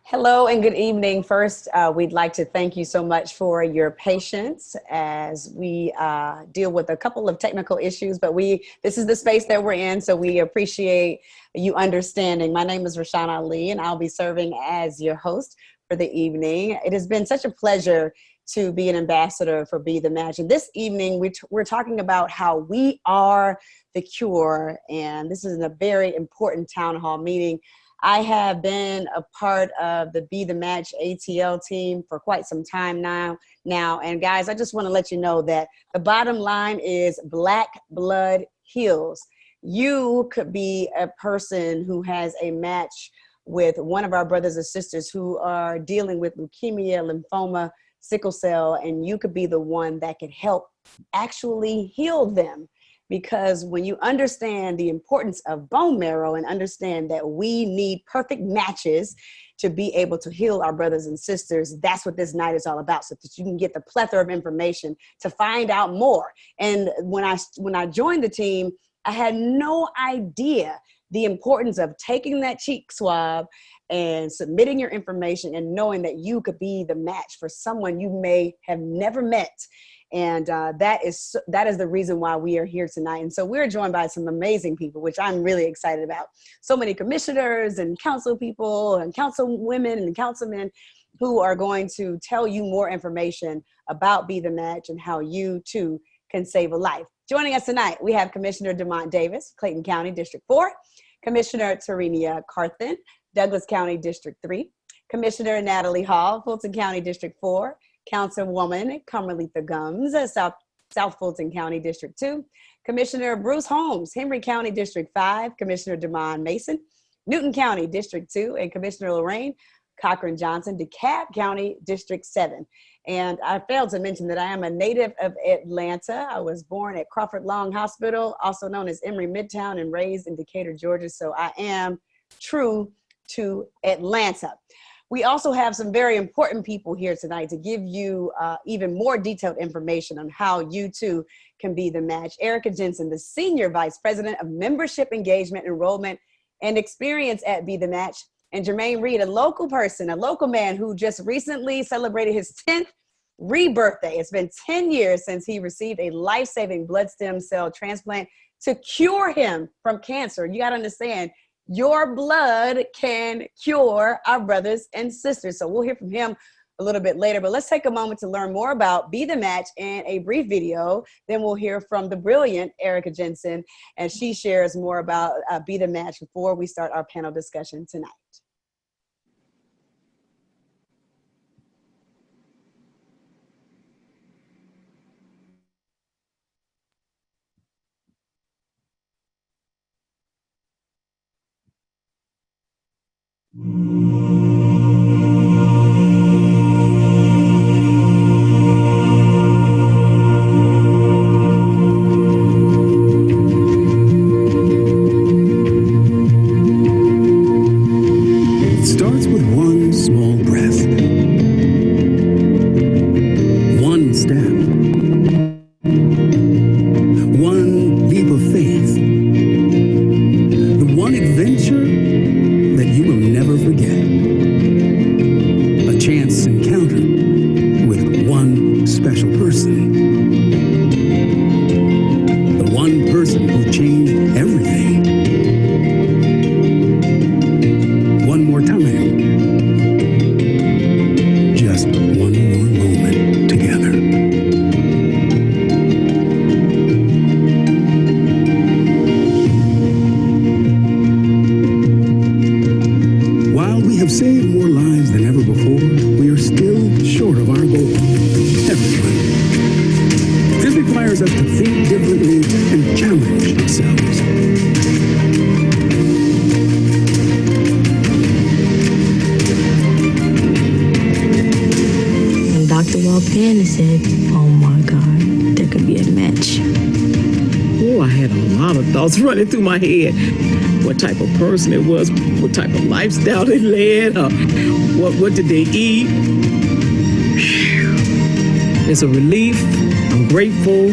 Hello and good evening. First, we'd like to thank you so much for your patience as we deal with a couple of technical issues, but this is the space that we're in, so we appreciate you understanding. My name is Rashawn Ali, and I'll be serving as your host for the evening. It has been such a pleasure to be an ambassador for Be The Match. And this evening, we're talking about how we are the cure, and this is a very important town hall meeting. I have been a part of the Be The Match ATL team for quite some time now. And guys, I just want to let you know that the bottom line is Black blood heals. You could be a person who has a match with one of our brothers or sisters who are dealing with leukemia, lymphoma, sickle cell, and you could be the one that could help actually heal them. Because when you understand the importance of bone marrow and understand that we need perfect matches to be able to heal our brothers and sisters, that's what this night is all about, so that you can get the plethora of information to find out more. And when I joined the team, I had no idea the importance of taking that cheek swab and submitting your information and knowing that you could be the match for someone you may have never met. And that is the reason why we are here tonight. And so we're joined by some amazing people, which I'm really excited about. So many commissioners and council people and council women and councilmen who are going to tell you more information about Be The Match and how you too can save a life. Joining us tonight, we have Commissioner Demont Davis, Clayton County District 4, Commissioner Tarenia Carthen, Douglas County District 3, Commissioner Natalie Hall, Fulton County District 4, Councilwoman Carmelita Gums, South Fulton County District 2, Commissioner Bruce Holmes, Henry County District 5, Commissioner Demond Mason, Newton County District 2, and Commissioner Lorraine, Cochran-Johnson, DeKalb County District 7. And I failed to mention that I am a native of Atlanta. I was born at Crawford Long Hospital, also known as Emory Midtown, and raised in Decatur, Georgia. So I am true to Atlanta. We also have some very important people here tonight to give you even more detailed information on how you too can be the match. Erica Jensen, the Senior Vice President of Membership Engagement, Enrollment, and Experience at Be The Match. And Jermaine Reed, a local person, a local man who just recently celebrated his 10th rebirthday. It's been 10 years since he received a life-saving blood stem cell transplant to cure him from cancer. You got to understand, your blood can cure our brothers and sisters. So we'll hear from him a little bit later, but let's take a moment to learn more about Be The Match and a brief video. Then we'll hear from the brilliant Erica Jensen, and she shares more about Be The Match before we start our panel discussion tonight. Running through my head, what type of person it was, what type of lifestyle they led, what did they eat. It's a relief. I'm grateful.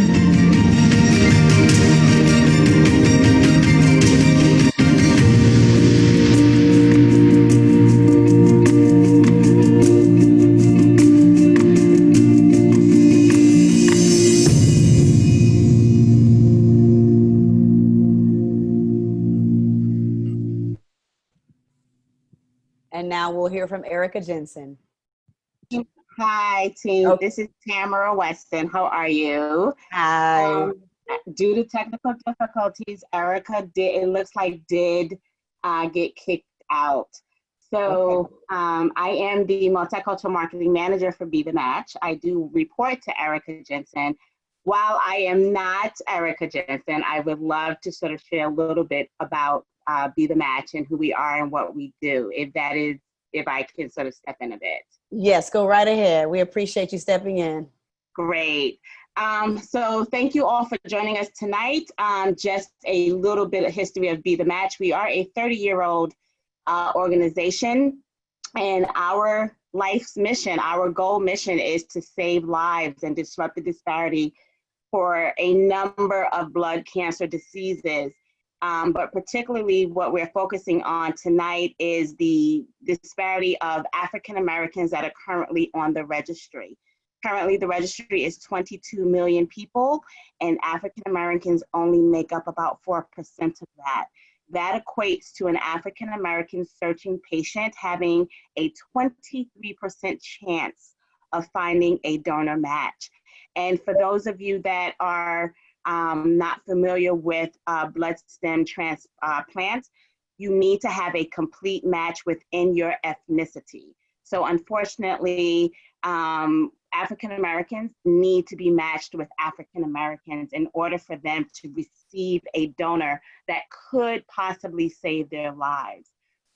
And now we'll hear from Erica Jensen. Hi, team. Okay. This is Tamara Weston. How are you? Hi. Due to technical difficulties, Erica did get kicked out. So I am the multicultural marketing manager for Be The Match. I do report to Erica Jensen. While I am not Erica Jensen, I would love to sort of share a little bit about Be The Match and who we are and what we do, if I can sort of step in a bit. Yes, go right ahead. We appreciate you stepping in. Great. So thank you all for joining us tonight. Just a little bit of history of Be The Match. We are a 30-year-old organization, and our life's mission, our goal mission is to save lives and disrupt the disparity for a number of blood cancer diseases. But particularly what we're focusing on tonight is the disparity of African Americans that are currently on the registry. Currently, the registry is 22 million people, and African Americans only make up about 4% of that. That equates to an African American searching patient having a 23% chance of finding a donor match. And for those of you that are not familiar with blood stem transplants, you need to have a complete match within your ethnicity. So unfortunately, African Americans need to be matched with African Americans in order for them to receive a donor that could possibly save their lives.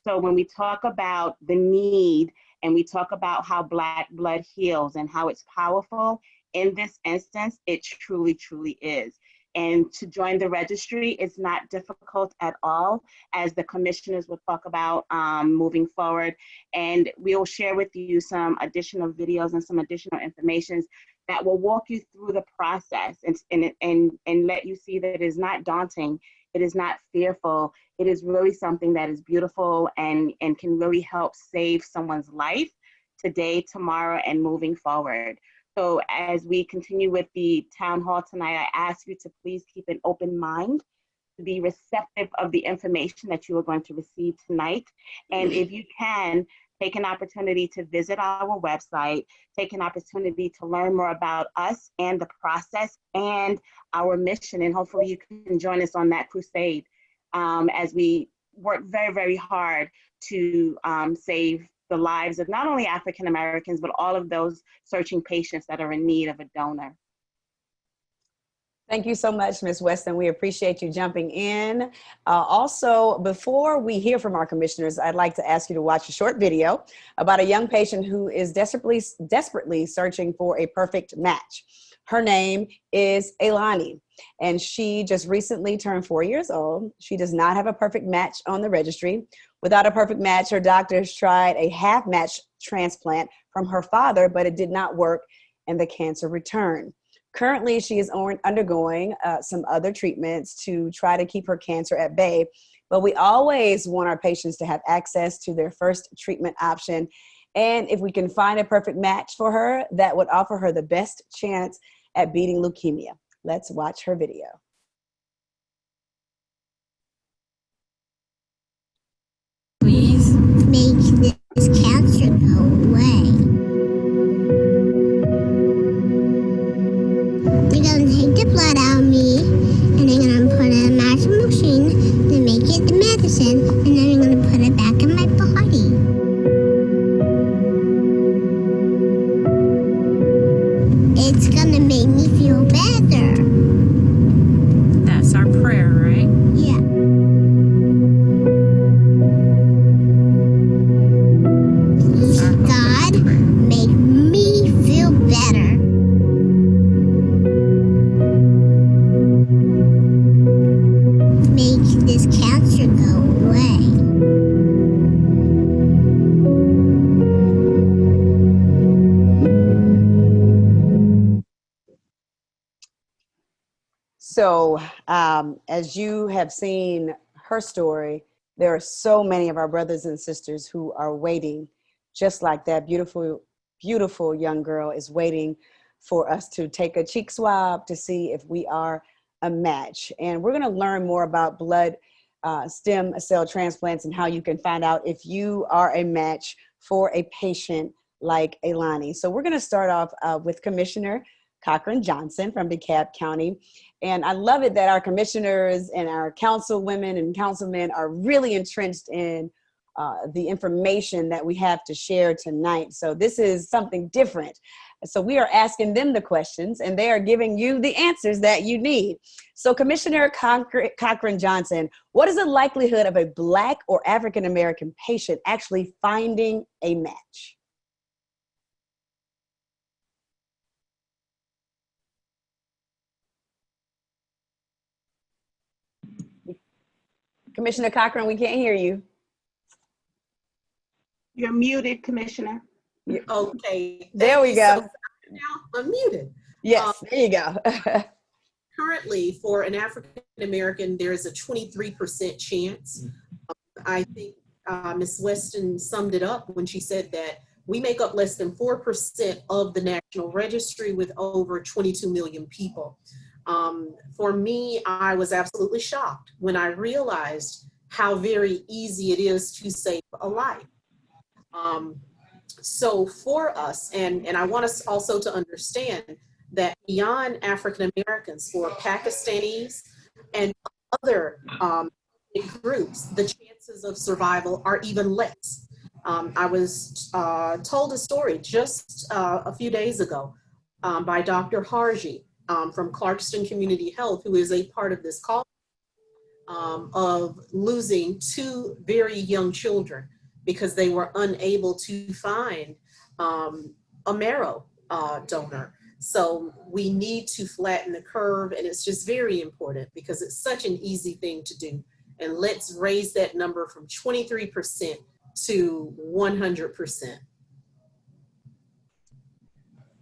So when we talk about the need and we talk about how Black blood heals and how it's powerful, in this instance, it truly, truly is. And to join the registry is not difficult at all, as the commissioners will talk about moving forward. And we'll share with you some additional videos and some additional information that will walk you through the process and let you see that it is not daunting. It is not fearful. It is really something that is beautiful and can really help save someone's life today, tomorrow, and moving forward. So as we continue with the town hall tonight, I ask you to please keep an open mind, to be receptive of the information that you are going to receive tonight. And if you can, take an opportunity to visit our website, take an opportunity to learn more about us and the process and our mission. And hopefully you can join us on that crusade as we work very, very hard to save the lives of not only African Americans, but all of those searching patients that are in need of a donor. Thank you so much, Ms. Weston. We appreciate you jumping in. Also, before we hear from our commissioners, I'd like to ask you to watch a short video about a young patient who is desperately searching for a perfect match. Her name is Elani, and she just recently turned 4 years old. She does not have a perfect match on the registry. Without a perfect match, her doctors tried a half-match transplant from her father, but it did not work, and the cancer returned. Currently, she is undergoing some other treatments to try to keep her cancer at bay, but we always want our patients to have access to their first treatment option. And if we can find a perfect match for her, that would offer her the best chance at beating leukemia. Let's watch her video. Please make this cancer go away. They're gonna take the blood out of me, and they're gonna put it in a magic machine to make it the medicine, and then they're gonna put it back in my body. It's gonna make me feel better. That's our prayer, right? Yeah. Please, God, make me feel better. Make this cancer go away. So as you have seen her story, there are so many of our brothers and sisters who are waiting, just like that beautiful, beautiful young girl is waiting for us to take a cheek swab to see if we are a match. And we're going to learn more about blood stem cell transplants and how you can find out if you are a match for a patient like Elani. So we're going to start off with Commissioner Cochran-Johnson from DeKalb County. And I love it that our commissioners and our councilwomen and councilmen are really entrenched in the information that we have to share tonight. So this is something different. So we are asking them the questions and they are giving you the answers that you need. So Commissioner Cochran-Johnson, what is the likelihood of a Black or African-American patient actually finding a match? Commissioner Cochran, we can't hear you. You're muted, Commissioner. Okay. There we go. So now unmuted. Yes, there you go. Currently, for an African American, there is a 23% chance. I think Ms. Weston summed it up when she said that we make up less than 4% of the national registry with over 22 million people. For me, I was absolutely shocked when I realized how very easy it is to save a life. So for us, and I want us also to understand that beyond African Americans, for Pakistanis and other groups, the chances of survival are even less. I was told a story just a few days ago by Dr. Harji from Clarkston Community Health, who is a part of this call, of losing 2 very young children because they were unable to find a marrow donor. So we need to flatten the curve, and it's just very important because it's such an easy thing to do. And let's raise that number from 23% to 100%.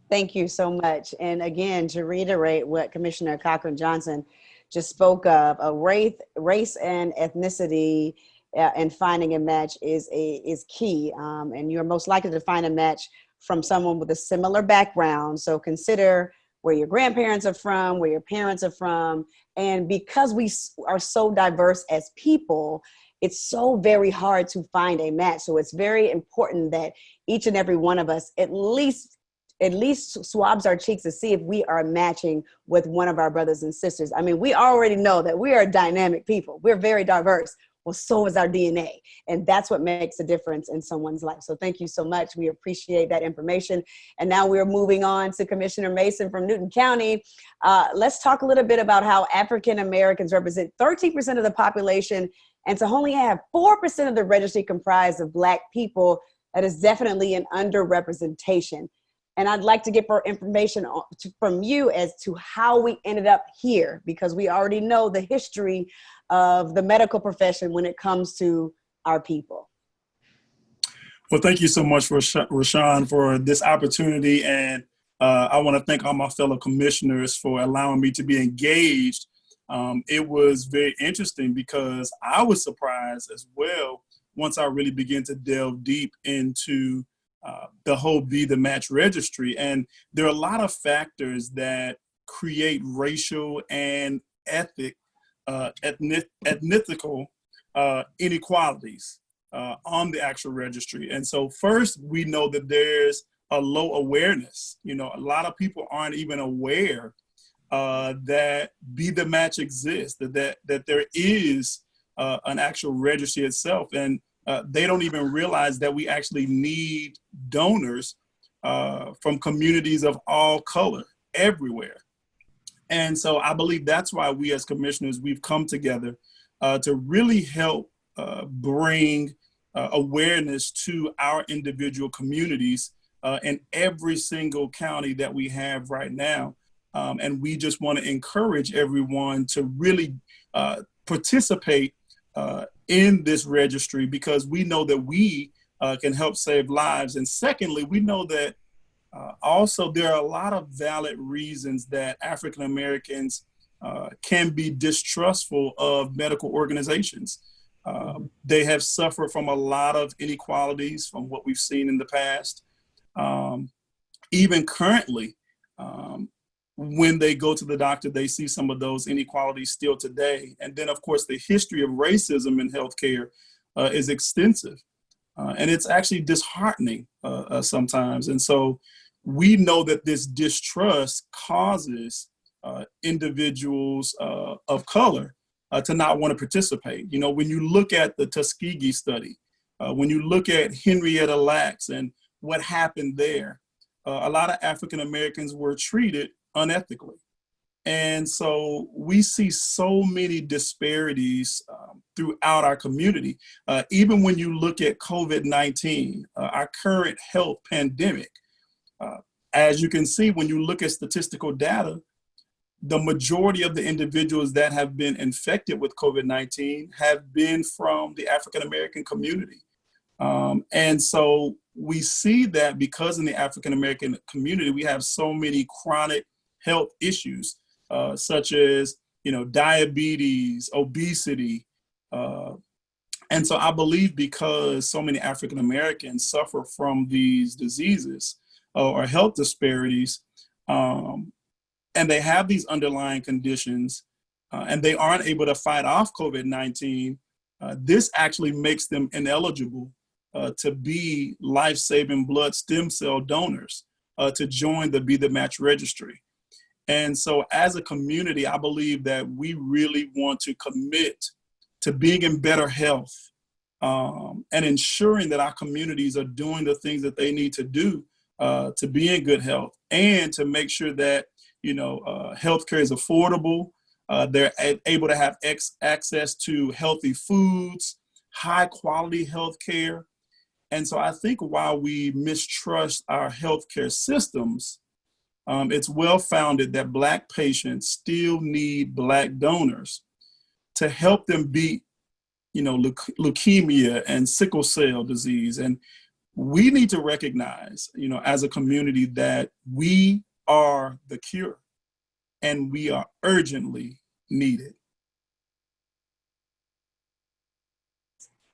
Thank you so much. And again, to reiterate what Commissioner Cochran-Johnson just spoke of, race and ethnicity and finding a match is key. And you're most likely to find a match from someone with a similar background. So consider where your grandparents are from, where your parents are from. And because we are so diverse as people, it's so very hard to find a match. So it's very important that each and every one of us at least swabs our cheeks to see if we are matching with one of our brothers and sisters. I mean, we already know that we are dynamic people. We're very diverse. Well, so is our DNA. And that's what makes a difference in someone's life. So thank you so much. We appreciate that information. And now we're moving on to Commissioner Mason from Newton County. Let's talk a little bit about how African Americans represent 13% of the population, and to only have 4% of the registry comprised of Black people. That is definitely an underrepresentation. And I'd like to get more information from you as to how we ended up here, because we already know the history of the medical profession when it comes to our people. Well, thank you so much, Rashawn, for this opportunity. And I want to thank all my fellow commissioners for allowing me to be engaged. It was very interesting because I was surprised as well once I really began to delve deep into the whole Be the Match registry. And there are a lot of factors that create racial and ethnical inequalities on the actual registry. And so first, we know that there's a low awareness. You know, a lot of people aren't even aware that Be the Match exists, that there is an actual registry itself. And they don't even realize that we actually need donors from communities of all color everywhere. And so I believe that's why we as commissioners, we've come together to really help bring awareness to our individual communities in every single county that we have right now. And we just want to encourage everyone to really participate in this registry, because we know that we can help save lives. And secondly, we know that also there are a lot of valid reasons that African Americans can be distrustful of medical organizations. They have suffered from a lot of inequalities from what we've seen in the past. Even currently, when they go to the doctor, they see some of those inequalities still today. And then, of course, the history of racism in healthcare is extensive. And it's actually disheartening sometimes. And so we know that this distrust causes individuals of color to not want to participate. You know, when you look at the Tuskegee study, when you look at Henrietta Lacks and what happened there, a lot of African Americans were treated unethically. And so we see so many disparities throughout our community. Even when you look at COVID-19, our current health pandemic, as you can see, when you look at statistical data, the majority of the individuals that have been infected with COVID-19 have been from the African American community. And so we see that because in the African American community, we have so many chronic health issues, such as, you know, diabetes, obesity. And so I believe because so many African Americans suffer from these diseases or health disparities, and they have these underlying conditions, and they aren't able to fight off COVID-19, this actually makes them ineligible to be life-saving blood stem cell donors to join the Be the Match registry. And so as a community, I believe that we really want to commit to being in better health and ensuring that our communities are doing the things that they need to do to be in good health, and to make sure that, you know, healthcare is affordable. They're able to have access to healthy foods, high quality healthcare. And so I think while we mistrust our healthcare systems, it's well founded that Black patients still need Black donors to help them beat, you know, leukemia and sickle cell disease. And we need to recognize, you know, as a community, that we are the cure and we are urgently needed.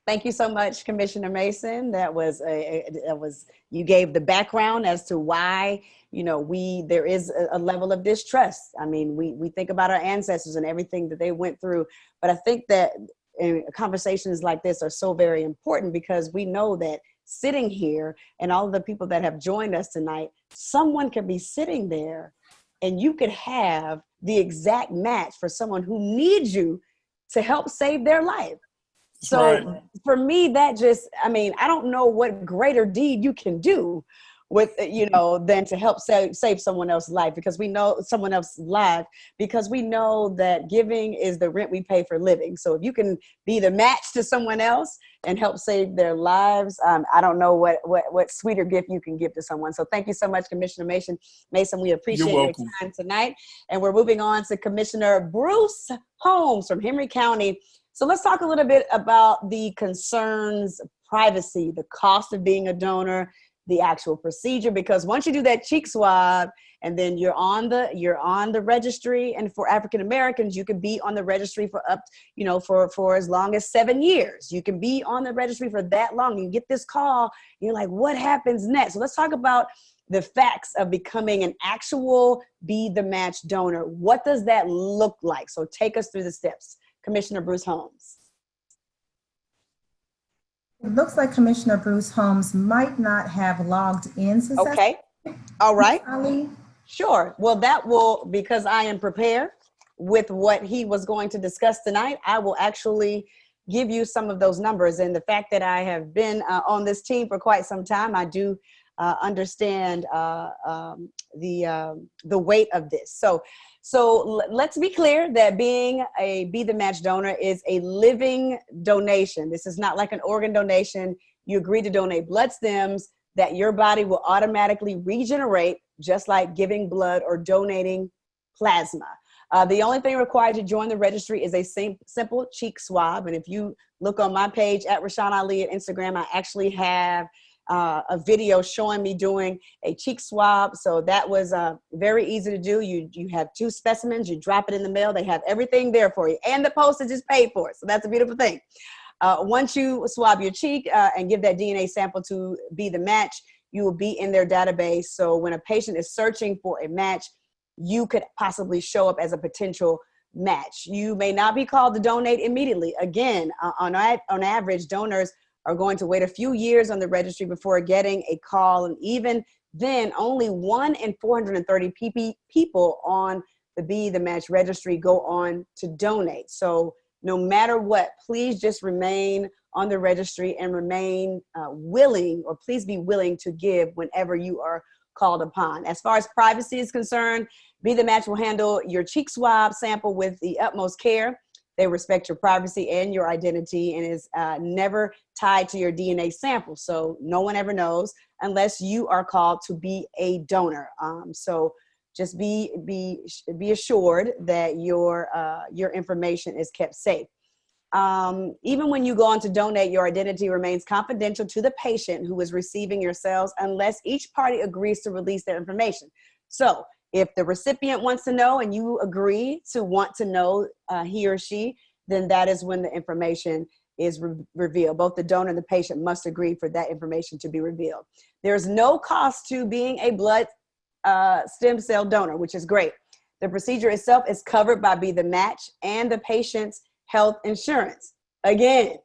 Thank you so much, Commissioner Mason. That was you gave the background as to why, you know, there is a level of distrust. I mean, we think about our ancestors and everything that they went through, but I think that conversations like this are so very important, because we know that sitting here and all of the people that have joined us tonight, someone could be sitting there and you could have the exact match for someone who needs you to help save their life. So right. For me, that just, I mean, I don't know what greater deed you can do with, you know, than to help save someone else's life, because we know someone else's life, because we know that giving is the rent we pay for living. So if you can be the match to someone else and help save their lives, I don't know what sweeter gift you can give to someone. So thank you so much, Commissioner Mason. We appreciate your time tonight. And we're moving on to Commissioner Bruce Holmes from Henry County. So let's talk a little bit about the concerns, privacy, the cost of being a donor, the actual procedure, because once you do that cheek swab and then you're on the registry, and for African Americans, you can be on the registry for for as long as 7 years. You can be on the registry for that long. You get this call, you're like, what happens next? So let's talk about the facts of becoming an actual Be the Match donor. What does that look like? So take us through the steps. Commissioner Bruce Holmes. It looks like Commissioner Bruce Holmes might not have logged in successfully. Okay. All right. Ali? Sure. Well, that will, because I am prepared with what he was going to discuss tonight, I will actually give you some of those numbers. And the fact that I have been on this team for quite some time, I do understand the weight of this. So let's be clear that being a Be the Match donor is a living donation. This is not like an organ donation. You agree to donate blood stems that your body will automatically regenerate, just like giving blood or donating plasma. The only thing required to join the registry is a simple cheek swab. And if you look on my page at Rashawn Ali at Instagram, I actually have a video showing me doing a cheek swab. So that was very easy to do. You have 2 specimens, you drop it in the mail, they have everything there for you, and the postage is paid for. So that's a beautiful thing. Once you swab your cheek and give that DNA sample to Be the Match, you will be in their database. So when a patient is searching for a match, you could possibly show up as a potential match. You may not be called to donate immediately. Again, on average, donors are going to wait a few years on the registry before getting a call. And even then, only 1 in 430 people on the Be the Match registry go on to donate. So no matter what, please just remain on the registry and remain willing, or please be willing to give whenever you are called upon. As far as privacy is concerned, Be the Match will handle your cheek swab sample with the utmost care. They respect your privacy and your identity, and is never tied to your DNA sample. So no one ever knows unless you are called to be a donor. So just be assured that your information is kept safe. Even when you go on to donate, your identity remains confidential to the patient who is receiving your cells unless each party agrees to release their information. So if the recipient wants to know and you agree to want to know he or she, then that is when the information is revealed. Both the donor and the patient must agree for that information to be revealed. There's no cost to being a blood stem cell donor, which is great. The procedure itself is covered by Be the Match and the patient's health insurance. Again,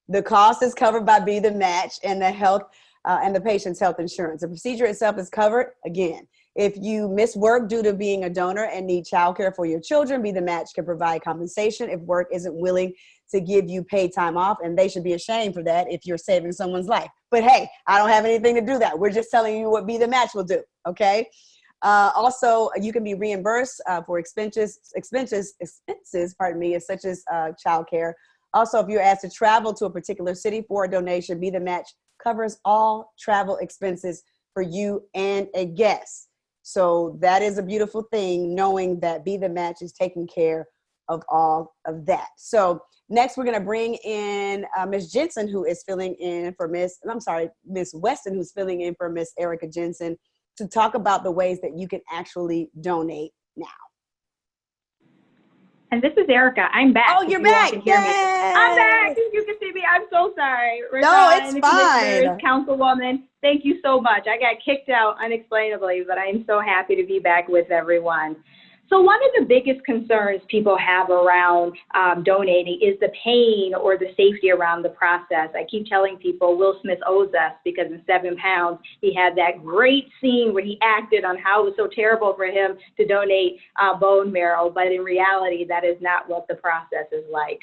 the cost is covered by Be the Match and the health and the patient's health insurance. The procedure itself is covered. Again, if you miss work due to being a donor and need childcare for your children, Be the Match can provide compensation if work isn't willing to give you paid time off, and they should be ashamed for that if you're saving someone's life. But hey, I don't have anything to do that. We're just telling you what Be the Match will do, okay? Also, you can be reimbursed for expenses, pardon me, such as childcare. Also, if you're asked to travel to a particular city for a donation, Be the Match covers all travel expenses for you and a guest. So that is a beautiful thing, knowing that Be the Match is taking care of all of that. So next, we're going to bring in Ms. Jensen, who is filling in for Ms. Weston, who's filling in for Ms. Erica Jensen, to talk about the ways that you can actually donate now. And this is Erica. I'm back. Oh, you're back. I'm back. You can see me. I'm so sorry. No, it's fine. Councilwoman, thank you so much. I got kicked out unexplainably, but I'm so happy to be back with everyone. So one of the biggest concerns people have around donating is the pain or the safety around the process. I keep telling people Will Smith owes us, because in 7 Pounds, he had that great scene where he acted on how it was so terrible for him to donate bone marrow, but in reality, that is not what the process is like.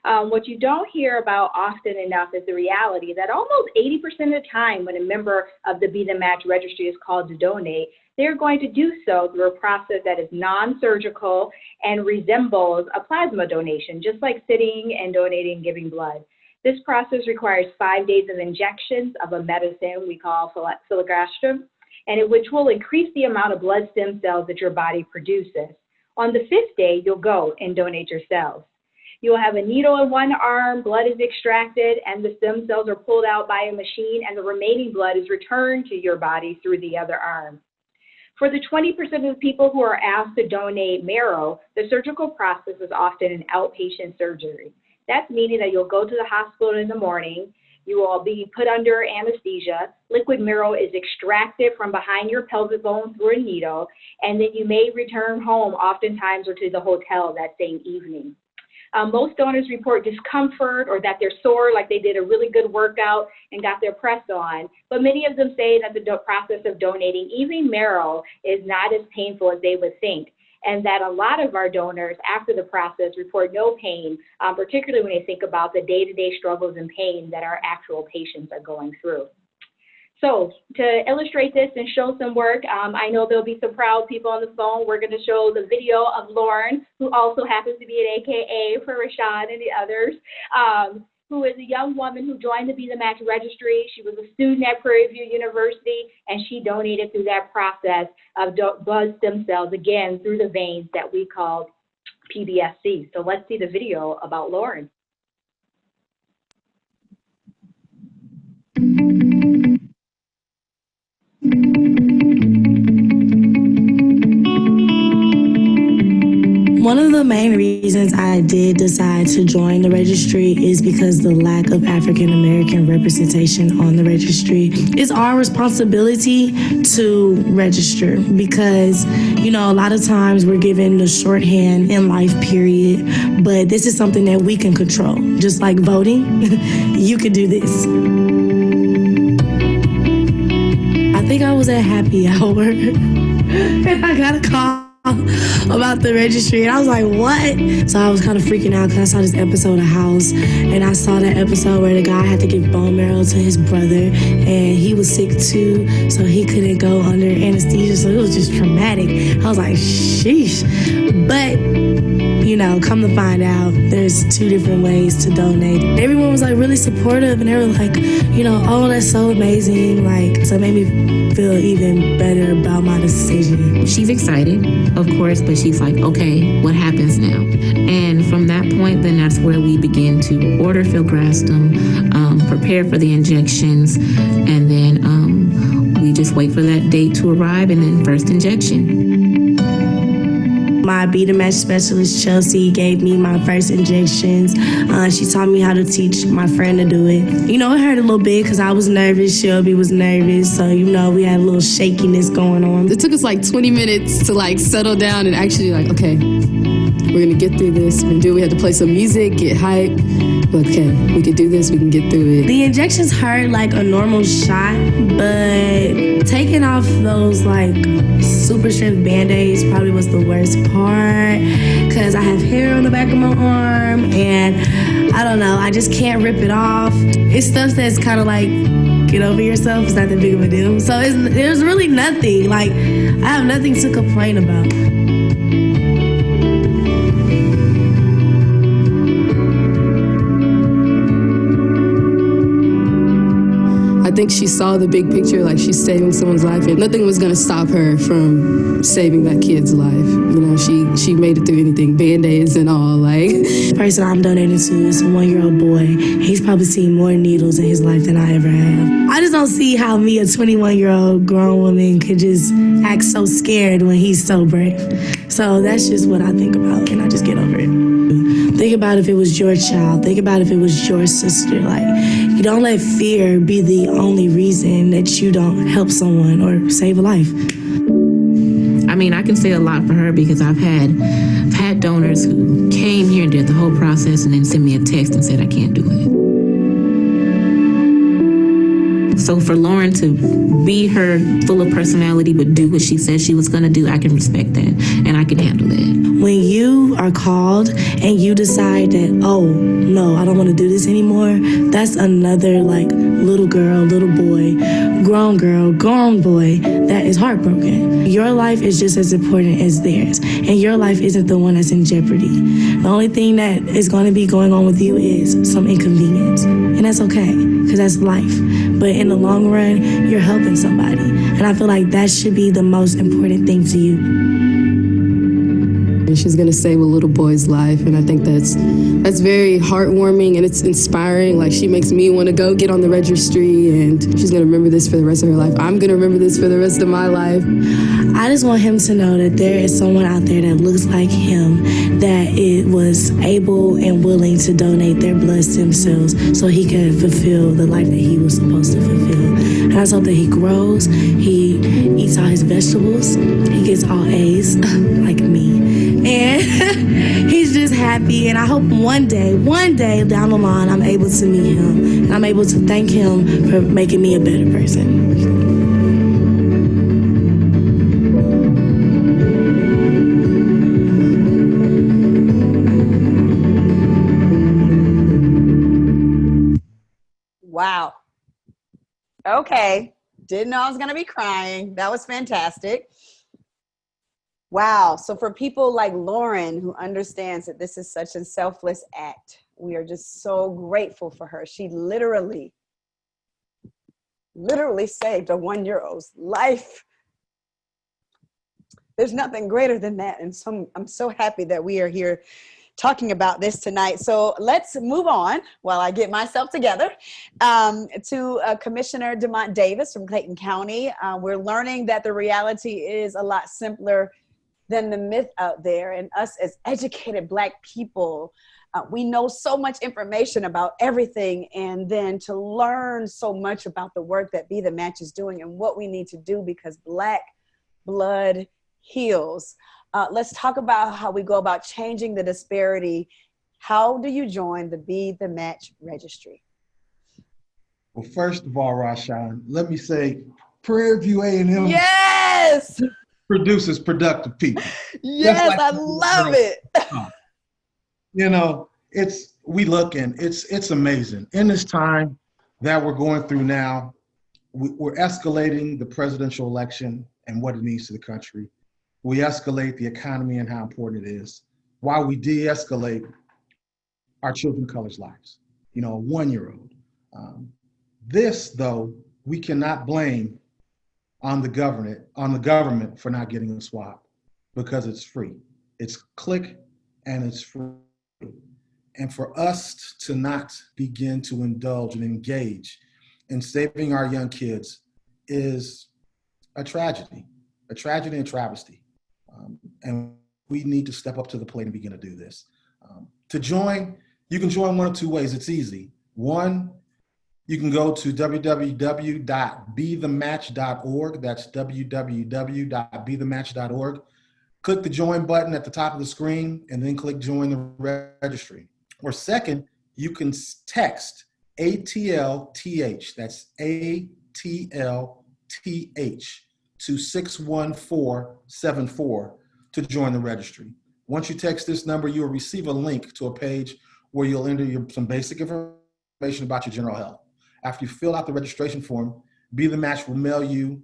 What you don't hear about often enough is the reality that almost 80% of the time when a member of the Be the Match registry is called to donate, they're going to do so through a process that is non-surgical and resembles a plasma donation, just like sitting and donating, giving blood. This process requires 5 days of injections of a medicine we call filgrastim, and which will increase the amount of blood stem cells that your body produces. On the 5th day, you'll go and donate your cells. You'll have a needle in one arm, blood is extracted, and the stem cells are pulled out by a machine, and the remaining blood is returned to your body through the other arm. For the 20% of the people who are asked to donate marrow, the surgical process is often an outpatient surgery. That's meaning that you'll go to the hospital in the morning, you will be put under anesthesia, liquid marrow is extracted from behind your pelvic bone through a needle, and then you may return home oftentimes or to the hotel that same evening. Most donors report discomfort or that they're sore, like they did a really good workout and got their press on. But many of them say that the process of donating even marrow is not as painful as they would think, and that a lot of our donors after the process report no pain, particularly when they think about the day-to-day struggles and pain that our actual patients are going through. So to illustrate this and show some work, I know there'll be some proud people on the phone. We're going to show the video of Lauren, who also happens to be an AKA for Rashad and the others, who is a young woman who joined the Be the Match registry. She was a student at Prairie View University, and she donated through that process of blood stem cells, again, through the veins that we call PBSC. So let's see the video about Lauren. One of the main reasons I did decide to join the registry is because the lack of African American representation on the registry. It's our responsibility to register because, you know, a lot of times we're given the shorthand in life, period. But this is something that we can control. Just like voting, you could do this. I think I was at happy hour and I got a call about the registry, and I was like, what? So I was kind of freaking out because I saw this episode of House, and I saw that episode where the guy had to give bone marrow to his brother, and he was sick too, so he couldn't go under anesthesia, so it was just traumatic. I was like, sheesh. But, you know, come to find out, there's 2 different ways to donate. Everyone was like really supportive, and they were like, you know, oh, that's so amazing. Like, so it made me feel even better about my decision. She's excited, of course, but she's like, okay, what happens now? And from that point, then that's where we begin to order filgrastim, prepare for the injections, and then we just wait for that date to arrive, and then first injection. My Be The Match specialist, Chelsea, gave me my first injections. She taught me how to teach my friend to do it. You know, it hurt a little bit because I was nervous. Shelby was nervous. So, you know, we had a little shakiness going on. It took us like 20 minutes to like settle down and actually like, okay, we're going to get through this. We had to play some music, get hype. Okay, we can do this, we can get through it. The injections hurt like a normal shot, but taking off those like super strength Band-Aids probably was the worst part because I have hair on the back of my arm and I don't know, I just can't rip it off. It's stuff that's kind of like, get over yourself, it's not that big of a deal. So there's really nothing, like I have nothing to complain about. I think she saw the big picture, like she's saving someone's life, and nothing was gonna stop her from saving that kid's life. You know, she made it through anything, Band-Aids and all. Like, the person I'm donating to is a 1-year-old boy. He's probably seen more needles in his life than I ever have. I just don't see how me, a 21-year-old grown woman, could just act so scared when he's so brave. So that's just what I think about, and I just get over it. Think about if it was your child. Think about if it was your sister. Like, you don't let fear be the only reason that you don't help someone or save a life. I mean, I can say a lot for her because I've had donors who came here and did the whole process and then sent me a text and said I can't do it. So for Lauren to be her full of personality but do what she said she was going to do, I can respect that and I can handle that. When you are called and you decide that, oh, no, I don't want to do this anymore, that's another like little girl, little boy, grown boy that is heartbroken. Your life is just as important as theirs, and your life isn't the one that's in jeopardy. The only thing that is going to be going on with you is some inconvenience, and that's okay, because that's life. But in the long run, you're helping somebody, and I feel like that should be the most important thing to you. And she's gonna save a little boy's life, and I think that's very heartwarming and it's inspiring. Like, she makes me want to go get on the registry, and she's gonna remember this for the rest of her life. I'm gonna remember this for the rest of my life. I just want him to know that there is someone out there that looks like him that it was able and willing to donate their blood stem cells so he can fulfill the life that he was supposed to fulfill. And I just hope that he grows, he eats all his vegetables, he gets all A's like me. And he's just happy, and I hope one day down the line, I'm able to meet him, and I'm able to thank him for making me a better person. Wow. Okay. Didn't know I was going to be crying. That was fantastic. Wow. So for people like Lauren, who understands that this is such a selfless act, we are just so grateful for her. She literally saved a 1-year-old's life. There's nothing greater than that. And so I'm so happy that we are here talking about this tonight. So let's move on while I get myself together to Commissioner DeMont Davis from Clayton County. We're learning that the reality is a lot simpler than the myth out there. And us as educated Black people, we know so much information about everything, and then to learn so much about the work that Be The Match is doing and what we need to do, because Black blood heals. Let's talk about how we go about changing the disparity. How do you join the Be The Match registry? Well, first of all, Rashawn, let me say Prairie View A&M yes! produces productive people. Yes, like I love it. You know, it's amazing. In this time that we're going through now, we're escalating the presidential election and what it means to the country. We escalate the economy and how important it is, while we de-escalate our children of color's lives. You know, a 1-year-old. This, though, we cannot blame on the government for not getting a swab, because it's free. It's click and it's free. And for us to not begin to indulge and engage in saving our young kids is a tragedy and a travesty. And we need to step up to the plate and begin to do this. To join, you can join one of two ways. It's easy. One, you can go to www.bethematch.org. That's www.bethematch.org. Click the join button at the top of the screen and then click join the registry. Or second, you can text ATLTH, that's ATLTH, to 61474 to join the registry. Once you text this number, you will receive a link to a page where you'll enter some basic information about your general health. After you fill out the registration form, Be The Match will mail you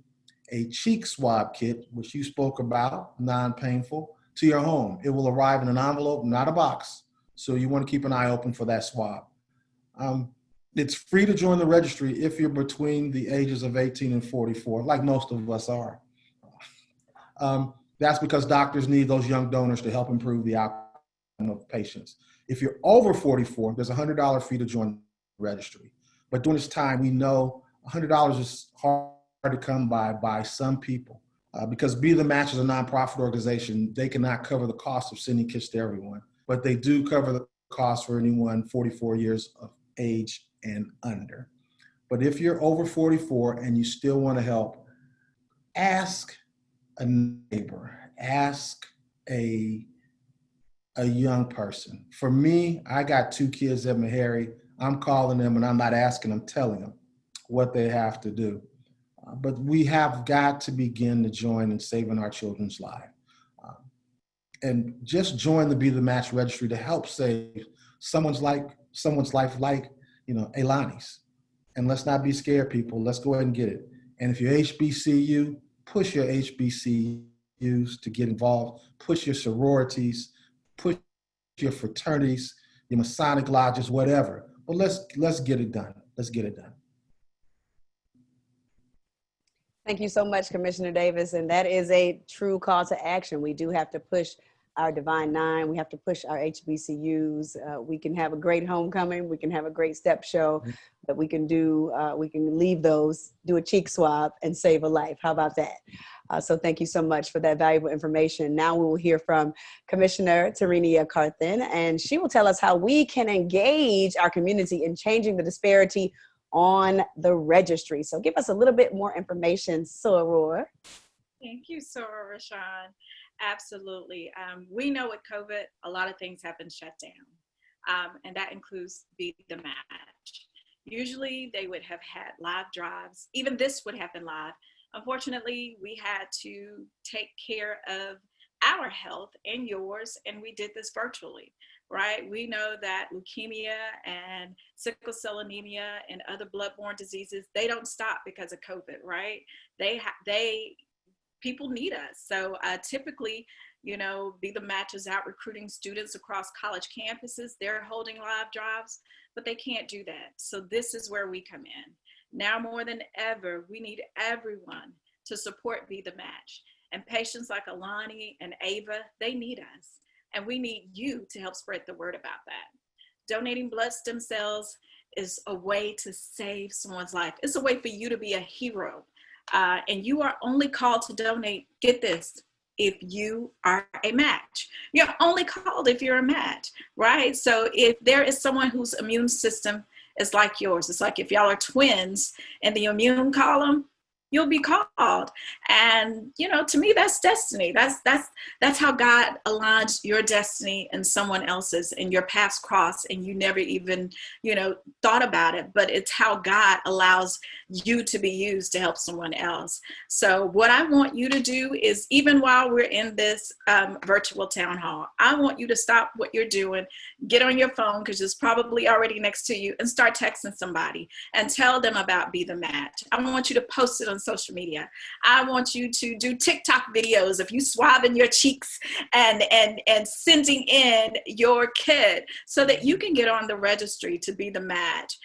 a cheek swab kit, which you spoke about, non-painful, to your home. It will arrive in an envelope, not a box. So you want to keep an eye open for that swab. It's free to join the registry if you're between the ages of 18 and 44, like most of us are. That's because doctors need those young donors to help improve the outcome of patients. If you're over 44, there's a $100 fee to join the registry. But during this time, we know $100 is hard to come by some people. Because Be The Match is a nonprofit organization, they cannot cover the cost of sending kits to everyone, but they do cover the cost for anyone 44 years of age and under. But if you're over 44 and you still want to help, ask a neighbor, ask a young person. For me, I got 2 kids at Meharry. I'm calling them and I'm not asking them, telling them what they have to do. But we have got to begin to join in saving our children's lives. And just join the Be The Match registry to help save someone's life like, Elani's. And let's not be scared, people. Let's go ahead and get it. And if you're HBCU, push your HBCUs to get involved. Push your sororities, push your fraternities, your Masonic lodges, whatever. But let's get it done. Let's get it done. Thank you so much, Commissioner Davis. And that is a true call to action. We do have to push our Divine Nine. We have to push our HBCUs. We can have a great homecoming. We can have a great step show, but we can leave those, do a cheek swab and save a life. How about that? So thank you so much for that valuable information. Now we will hear from Commissioner Terenia Carthen, and she will tell us how we can engage our community in changing the disparity on the registry. So give us a little bit more information, Soror. Thank you, Soror Rashawn. Absolutely. We know with COVID, a lot of things have been shut down, and that includes Be The Match. Usually they would have had live drives. Even this would have been live. Unfortunately, we had to take care of our health and yours, and we did this virtually, right? We know that leukemia and sickle cell anemia and other bloodborne diseases, they don't stop because of COVID, right? People need us. So typically, Be The Match is out recruiting students across college campuses. They're holding live drives, but they can't do that. So this is where we come in. Now more than ever, we need everyone to support Be The Match. And patients like Alani and Ava, they need us. And we need you to help spread the word about that. Donating blood stem cells is a way to save someone's life. It's a way for you to be a hero. And you are only called to donate, get this, if you are a match. You're only called if you're a match, right? So if there is someone whose immune system is like yours, it's like if y'all are twins in the immune column, you'll be called. And, you know, to me, that's destiny. That's how God aligns your destiny and someone else's, and your paths cross and you never even, you know, thought about it, but it's how God allows you to be used to help someone else. So what I want you to do is, even while we're in this virtual town hall, I want you to stop what you're doing, get on your phone, because it's probably already next to you, and start texting somebody and tell them about Be the Match. I want you to post it on social media. I want you to do TikTok videos of you swabbing your cheeks and sending in your kid so that you can get on the registry to be the match.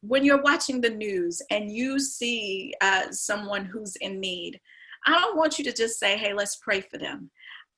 When you're watching the news and you see someone who's in need, I don't want you to just say, hey, let's pray for them.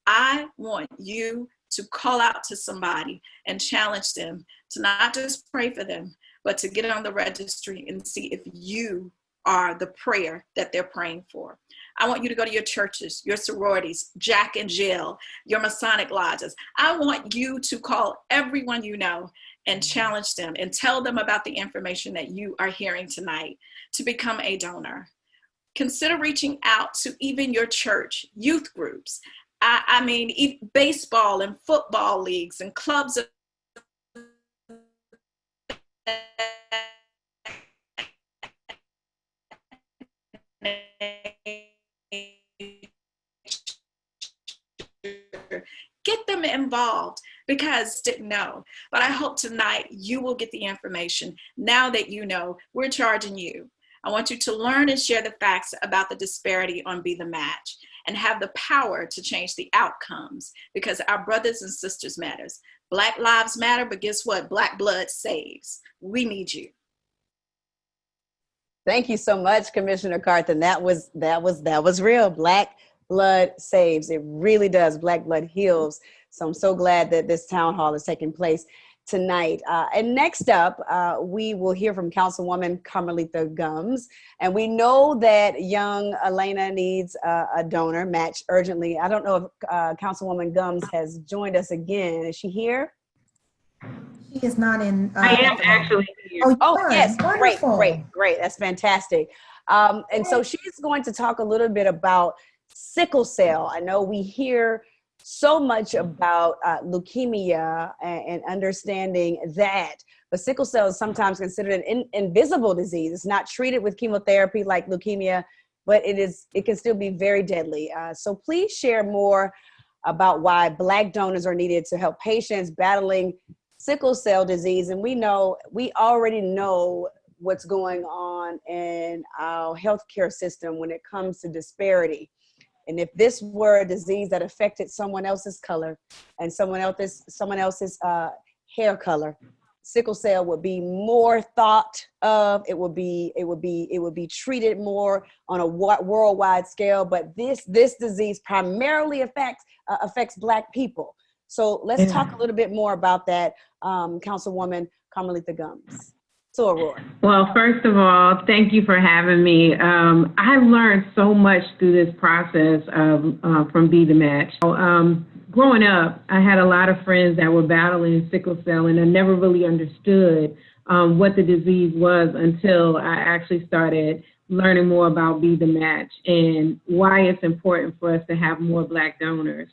I want you to call out to somebody and challenge them to not just pray for them, but to get on the registry and see if you are the prayer that they're praying for. I want you to go to your churches, your sororities, Jack and Jill, your Masonic lodges. I want you to call everyone you know and challenge them and tell them about the information that you are hearing tonight to become a donor. Consider reaching out to even your church, youth groups. I mean, baseball and football leagues and clubs of get them involved, because didn't know. But I hope tonight you will get the information. Now that you know, we're charging you. I want you to learn and share the facts about the disparity on Be the Match and have the power to change the outcomes, because our brothers and sisters matters. Black lives matter, but guess what? Black blood saves. We need you. Thank you so much, Commissioner Carthen. That was real. Black blood saves. It really does. Black blood heals. So I'm so glad that this town hall is taking place tonight. And next up, we will hear from Councilwoman Carmelita Gumbs. And we know that young Elena needs a donor match urgently. I don't know if Councilwoman Gumbs has joined us again. Is she here? She is not in. I am actually here. Oh yes, Wonderful. great. That's fantastic. And so she's going to talk a little bit about sickle cell. I know we hear so much about leukemia and understanding that, but sickle cell is sometimes considered an invisible disease. It's not treated with chemotherapy like leukemia, but it can still be very deadly. So please share more about why Black donors are needed to help patients battling sickle cell disease. And we already know what's going on in our healthcare system when it comes to disparity. And if this were a disease that affected someone else's color and someone else's hair color, sickle cell would be more thought of. It would be treated more on a worldwide scale. But this disease primarily affects Black people. So let's talk a little bit more about that, Councilwoman Carmelita Gumbs. So Aurora. Well, first of all, thank you for having me. I learned so much through this process from Be the Match. Growing up, I had a lot of friends that were battling sickle cell, and I never really understood what the disease was until I actually started learning more about Be the Match and why it's important for us to have more Black donors.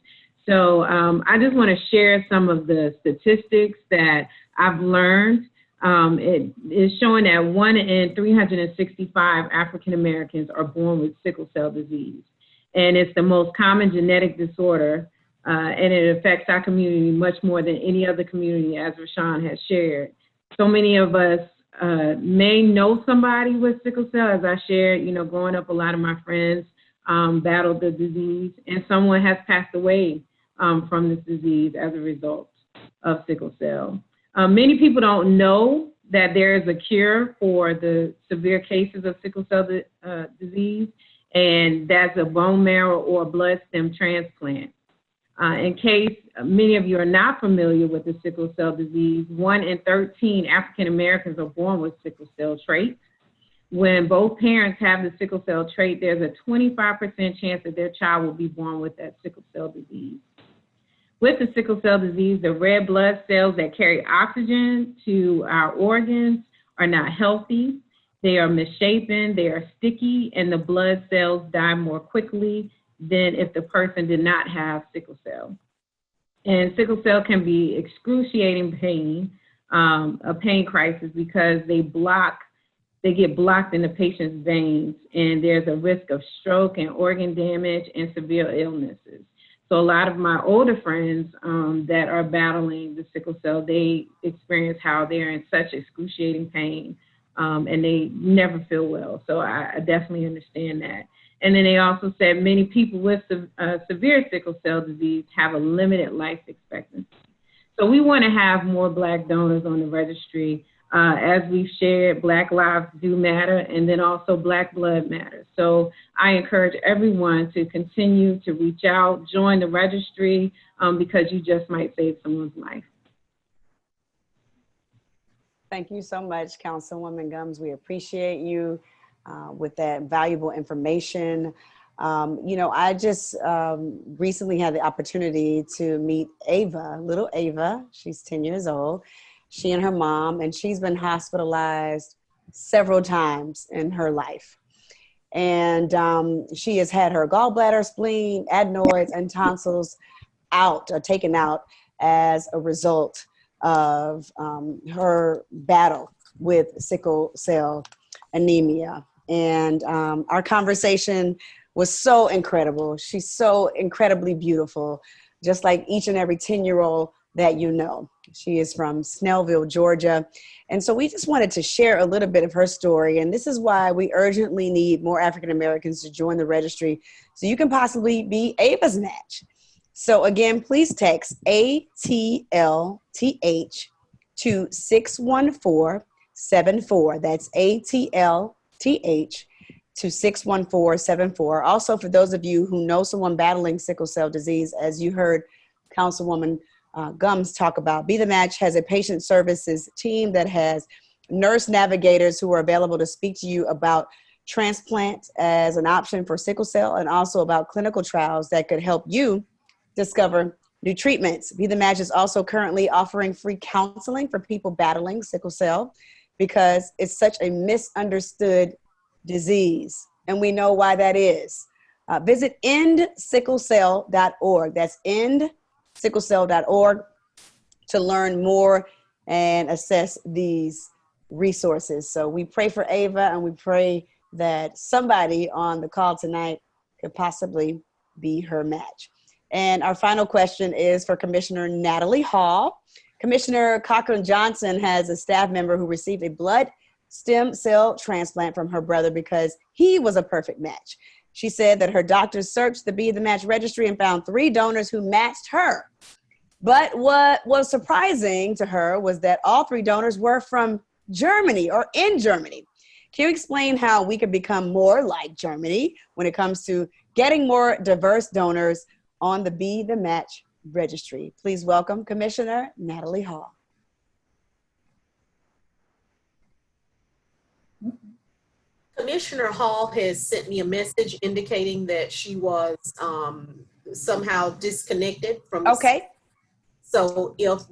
So I just want to share some of the statistics that I've learned. It is showing that 1 in 365 African Americans are born with sickle cell disease. And it's the most common genetic disorder, and it affects our community much more than any other community, as Rashawn has shared. So many of us may know somebody with sickle cell. As I shared, growing up, a lot of my friends battled the disease, and someone has passed away from this disease as a result of sickle cell. Many people don't know that there is a cure for the severe cases of sickle cell disease, and that's a bone marrow or blood stem transplant. In case many of you are not familiar with the sickle cell disease, 1 in 13 African Americans are born with sickle cell traits. when both parents have the sickle cell trait, there's a 25% chance that their child will be born with that sickle cell disease. With the sickle cell disease, the red blood cells that carry oxygen to our organs are not healthy. They are misshapen, they are sticky, and the blood cells die more quickly than if the person did not have sickle cell. And sickle cell can be excruciating pain, a pain crisis, because they get blocked in the patient's veins, and there's a risk of stroke and organ damage and severe illnesses. So a lot of my older friends that are battling the sickle cell, they experience how they're in such excruciating pain and they never feel well. So I definitely understand that. And then they also said many people with severe sickle cell disease have a limited life expectancy. So we want to have more Black donors on the registry. As we've shared, Black lives do matter, and then also Black blood matters. So I encourage everyone to continue to reach out, join the registry, because you just might save someone's life. Thank you so much, Councilwoman Gumbs. We appreciate you with that valuable information. You know, I just recently had the opportunity to meet Ava, little Ava. She's 10 years old. She and her mom, and she's been hospitalized several times in her life. And she has had her gallbladder, spleen, adenoids, and tonsils taken out as a result of her battle with sickle cell anemia. And our conversation was so incredible. She's so incredibly beautiful, just like each and every 10-year-old that you know. She is from Snellville, Georgia. And so we just wanted to share a little bit of her story. And this is why we urgently need more African Americans to join the registry so you can possibly be Ava's match. So again, please text ATLTH to 61474. That's ATLTH to 61474. Also, for those of you who know someone battling sickle cell disease, as you heard Councilwoman Gumbs talk about, Be the Match has a patient services team that has nurse navigators who are available to speak to you about transplant as an option for sickle cell, and also about clinical trials that could help you discover new treatments. Be the Match is also currently offering free counseling for people battling sickle cell because it's such a misunderstood disease, and we know why that is. Visit endsicklecell.org. That's endsicklecell.org to learn more and assess these resources. So we pray for Ava, and we pray that somebody on the call tonight could possibly be her match. And our final question is for Commissioner Natalie Hall. Commissioner Cochran-Johnson has a staff member who received a blood stem cell transplant from her brother because he was a perfect match. She said that her doctors searched the Be the Match registry and found 3 donors who matched her. But what was surprising to her was that all 3 donors were from Germany or in Germany. Can you explain how we can become more like Germany when it comes to getting more diverse donors on the Be the Match registry? Please welcome Commissioner Natalie Hall. Commissioner Hall has sent me a message indicating that she was somehow disconnected from the Okay. So if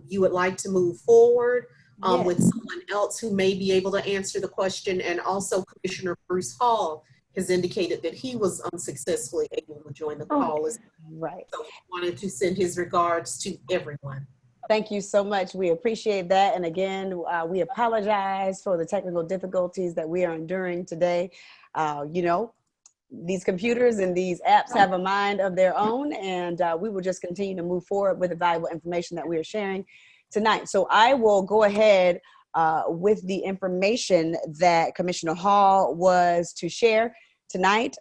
you would like to move forward with someone else who may be able to answer the question, and also Commissioner Bruce Hall has indicated that he was unsuccessfully able to join the call. Right. So he wanted to send his regards to everyone. Thank you so much. We appreciate that. And again, we apologize for the technical difficulties that we are enduring today. You know, these computers and these apps have a mind of their own, and we will just continue to move forward with the valuable information that we are sharing tonight. So I will go ahead with the information that Commissioner Hall was to share tonight,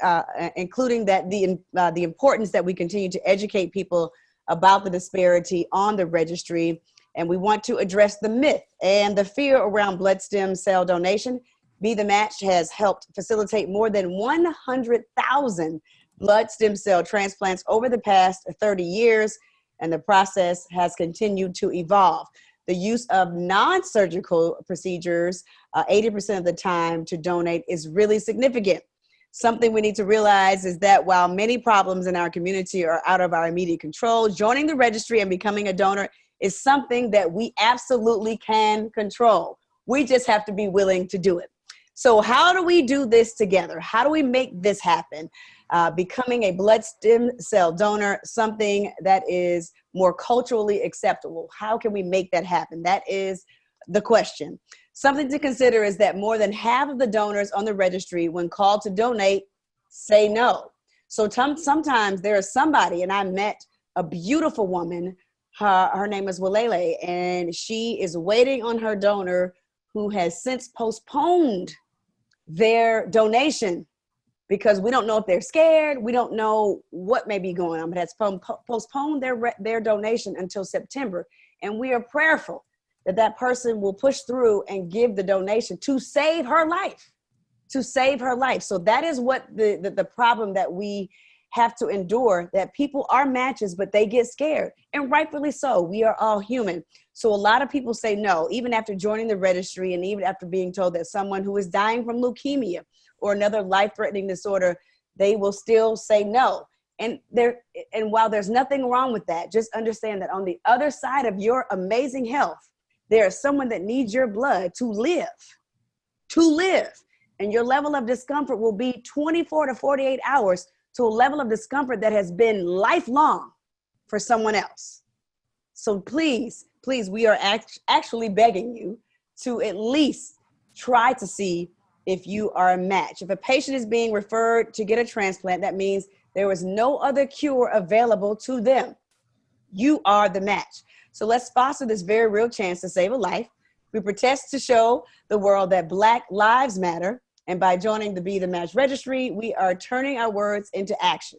including that the importance that we continue to educate people about the disparity on the registry. And we want to address the myth and the fear around blood stem cell donation. Be the Match has helped facilitate more than 100,000 blood stem cell transplants over the past 30 years, and the process has continued to evolve. The use of non-surgical procedures, 80% of the time to donate, is really significant. Something we need to realize is that while many problems in our community are out of our immediate control, joining the registry and becoming a donor is something that we absolutely can control. We just have to be willing to do it. So how do we do this together? How do we make this happen? Becoming a blood stem cell donor, something that is more culturally acceptable. How can we make that happen? That is the question. Something to consider is that more than half of the donors on the registry, when called to donate, say no. So sometimes there is somebody, and I met a beautiful woman, her name is Walele, and she is waiting on her donor who has since postponed their donation because we don't know if they're scared. We don't know what may be going on, but has postponed their donation until September. And we are prayerful that that person will push through and give the donation to save her life, to save her life. So that is what the problem that we have to endure, that people are matches, but they get scared, and rightfully so. We are all human. So a lot of people say no, even after joining the registry and even after being told that someone who is dying from leukemia or another life-threatening disorder, they will still say no. And while there's nothing wrong with that, just understand that on the other side of your amazing health, there is someone that needs your blood to live. And your level of discomfort will be 24 to 48 hours to a level of discomfort that has been lifelong for someone else. So please, we are actually begging you to at least try to see if you are a match. If a patient is being referred to get a transplant, that means there is no other cure available to them. You are the match. So let's foster this very real chance to save a life. We protest to show the world that Black lives matter. And by joining the Be the Match registry, we are turning our words into action.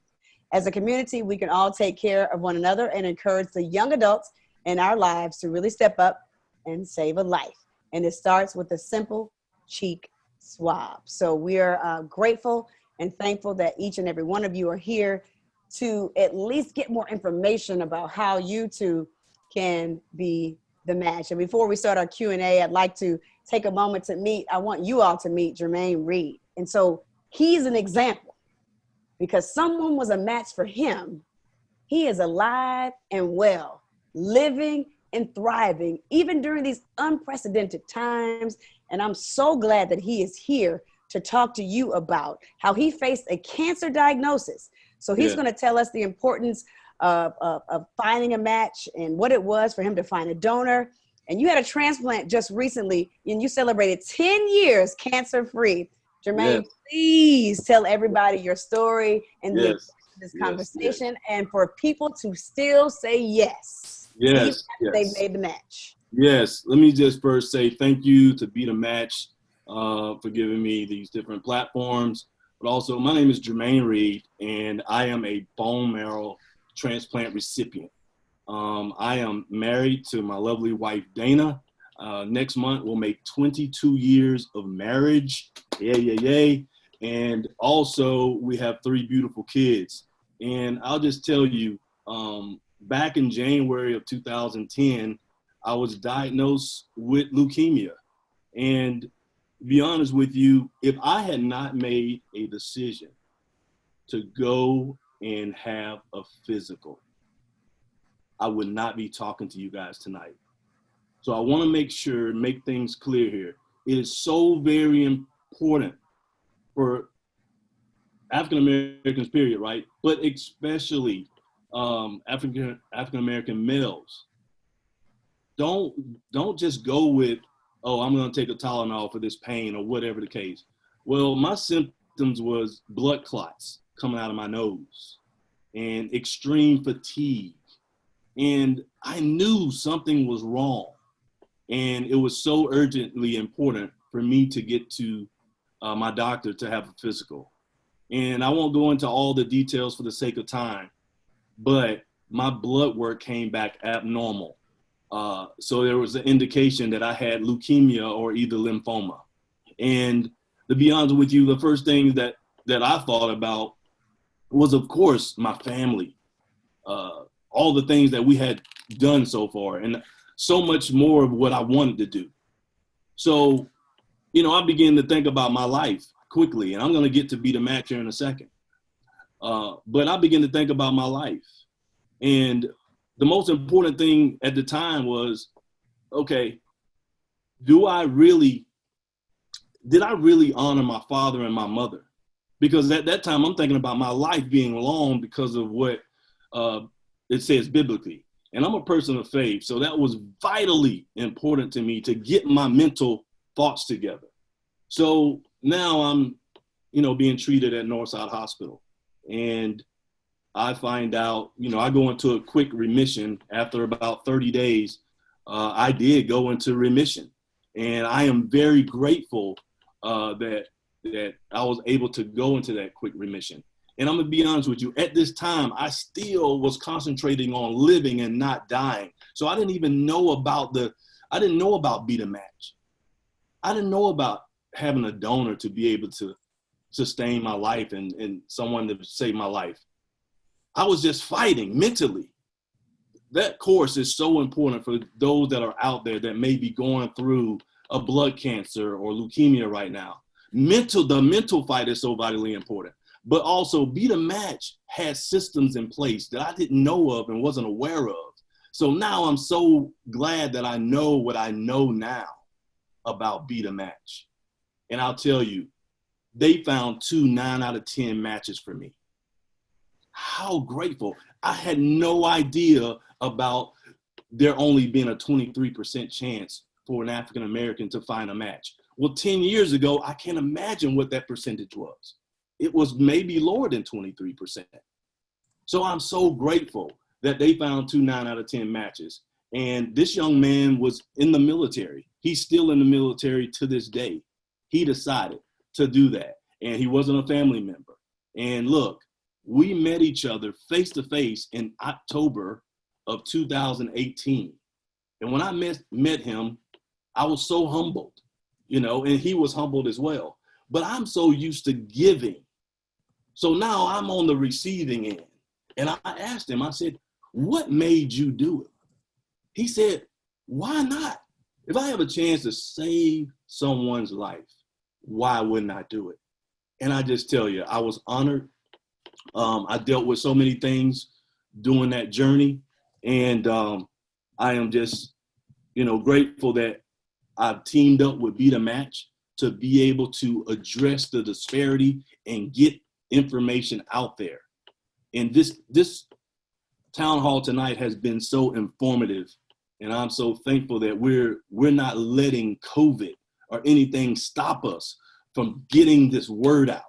As a community, we can all take care of one another and encourage the young adults in our lives to really step up and save a life. And it starts with a simple cheek swab. So we are grateful and thankful that each and every one of you are here to at least get more information about how you too can be the match. And before we start our Q&A, I'd like to take a moment to I want you all to meet Jermaine Reed. And so he's an example because someone was a match for him. He is alive and well, living and thriving, even during these unprecedented times. And I'm so glad that he is here to talk to you about how he faced a cancer diagnosis. So he's going to tell us the importance of finding a match and what it was for him to find a donor. And you had a transplant just recently and you celebrated 10 years cancer-free. Jermaine, please tell everybody your story and this conversation and for people to still say yes. Yes. They've made the match. Yes. Let me just first say thank you to Be the Match for giving me these different platforms. But also, my name is Jermaine Reed, and I am a bone marrow transplant recipient. I am married to my lovely wife, Dana. Next month, we'll make 22 years of marriage. Yay. And also, we have 3 beautiful kids. And I'll just tell you, back in January of 2010, I was diagnosed with leukemia. And to be honest with you, if I had not made a decision to go and have a physical, I would not be talking to you guys tonight. So I want to make things clear here. It is so very important for African Americans, period, right? But especially African American males. Don't just go with, oh, I'm going to take a Tylenol for this pain or whatever the case. Well, my symptoms was blood clots coming out of my nose and extreme fatigue. And I knew something was wrong. And it was so urgently important for me to get to my doctor to have a physical. And I won't go into all the details for the sake of time, but my blood work came back abnormal. So there was an indication that I had leukemia or either lymphoma. And to be honest with you, the first thing that I thought about was, of course, my family, all the things that we had done so far. And so much more of what I wanted to do. So, you know, I began to think about my life quickly, and I'm going to get to Be the Match here in a second. But I began to think about my life. And the most important thing at the time was, okay, did I really honor my father and my mother? Because at that time, I'm thinking about my life being long because of what it says biblically. And I'm a person of faith, so that was vitally important to me to get my mental thoughts together. So now I'm, you know, being treated at Northside Hospital. And I find out, you know, I go into a quick remission after about 30 days. I did go into remission. And I am very grateful that I was able to go into that quick remission. And I'm gonna be honest with you, at this time, I still was concentrating on living and not dying. So I didn't even know about I didn't know about Be the Match. I didn't know about having a donor to be able to sustain my life and someone to save my life. I was just fighting mentally. That course is so important for those that are out there that may be going through a blood cancer or leukemia right now. The mental fight is so vitally important. But also Be the Match has systems in place that I didn't know of and wasn't aware of. So now I'm so glad that I know what I know now about Be the Match. And I'll tell you, they found 2 9 out of 10 matches for me. How grateful. I had no idea about there only being a 23% chance for an African American to find a match. Well, 10 years ago, I can't imagine what that percentage was. It was maybe lower than 23%. So I'm so grateful that they found 2 9 out of 10 matches. And this young man was in the military. He's still in the military to this day. He decided to do that. And he wasn't a family member. And look, we met each other face to face in October of 2018. And when I met him, I was so humbled, you know, and he was humbled as well. But I'm so used to giving. So now I'm on the receiving end. And I asked him, I said, what made you do it? He said, why not? If I have a chance to save someone's life, why wouldn't I do it? And I just tell you, I was honored. I dealt with so many things during that journey. And I am just, you know, grateful that I've teamed up with Be the Match to be able to address the disparity and get information out there. And this town hall tonight has been so informative. And I'm so thankful that we're not letting COVID or anything stop us from getting this word out.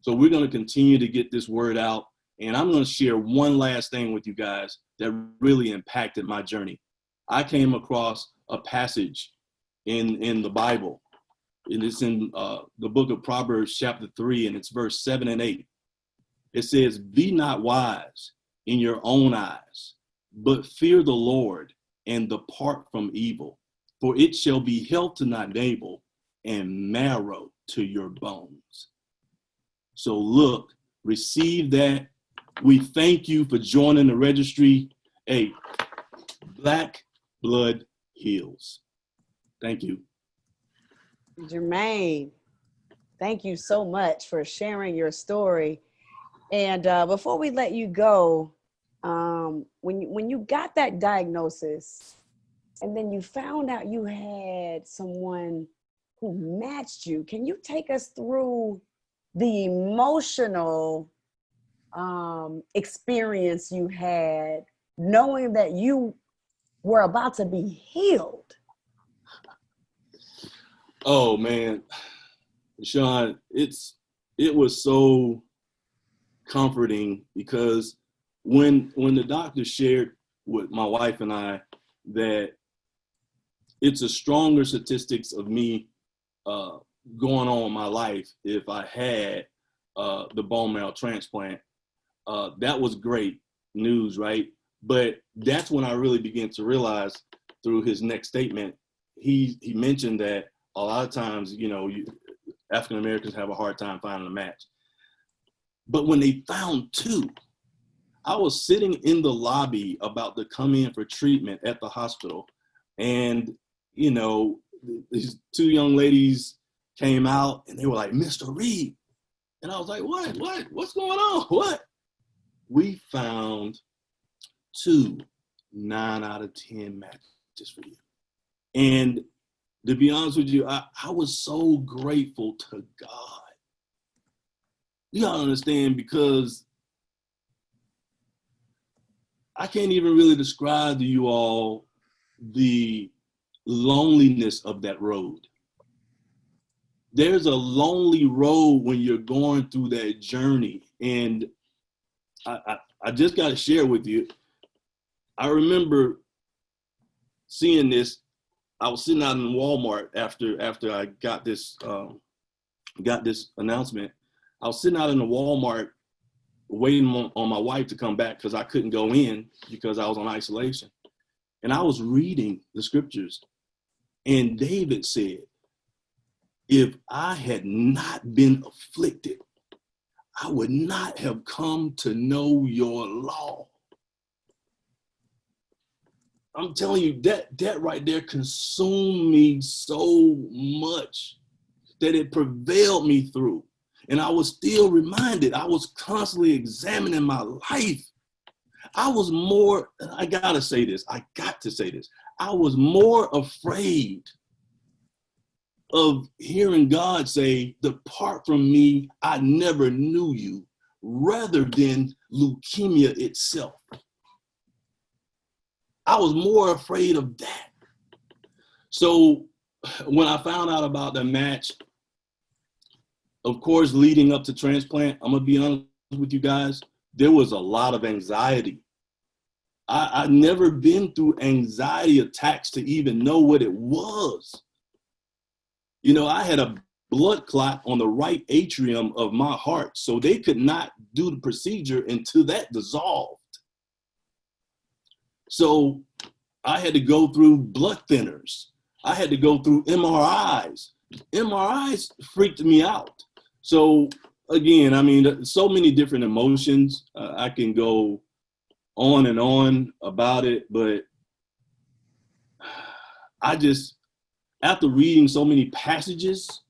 So we're going to continue to get this word out. And I'm going to share one last thing with you guys that really impacted my journey. I came across a passage in the Bible, and it's in the book of Proverbs chapter 3, and it's verse 7 and 8. It says, be not wise in your own eyes, but fear the Lord and depart from evil, for it shall be health to thy navel and marrow to your bones. So look, receive that. We thank you for joining the registry. Hey, Black blood heals. Thank you. Jermaine, thank you so much for sharing your story. And before we let you go, when you got that diagnosis and then you found out you had someone who matched you, can you take us through the emotional experience you had knowing that you were about to be healed? Oh man, Sean, it was so comforting because when the doctor shared with my wife and I that it's a stronger statistics of me going on in my life if I had the bone marrow transplant, that was great news, right? But that's when I really began to realize through his next statement, he mentioned that a lot of times, you know, African Americans have a hard time finding a match. But when they found 2, I was sitting in the lobby about to come in for treatment at the hospital. And, you know, these two young ladies came out and they were like, Mr. Reed. And I was like, what's going on? What? We found 2 9 out of 10 matches for you. And to be honest with you, I was so grateful to God. You gotta understand, because I can't even really describe to you all the loneliness of that road. There's a lonely road when you're going through that journey. And I just got to share with you. I remember seeing this. I was sitting out in Walmart after I got this announcement. I was sitting out in the Walmart waiting on my wife to come back because I couldn't go in because I was on isolation. And I was reading the scriptures, and David said, if I had not been afflicted, I would not have come to know your law. I'm telling you, that right there consumed me so much that it prevailed me through. And I was still reminded, I was constantly examining my life. I was more, I got to say this, I was more afraid of hearing God say, depart from me, I never knew you, rather than leukemia itself. I was more afraid of that. So when I found out about the match, of course, leading up to transplant, I'm gonna be honest with you guys, there was a lot of anxiety. I'd never been through anxiety attacks to even know what it was. You know, I had a blood clot on the right atrium of my heart, so they could not do the procedure until that dissolved. So I had to go through blood thinners. I had to go through MRIs. MRIs freaked me out. So again, I mean, so many different emotions. I can go on and on about it, but I just, after reading so many passages,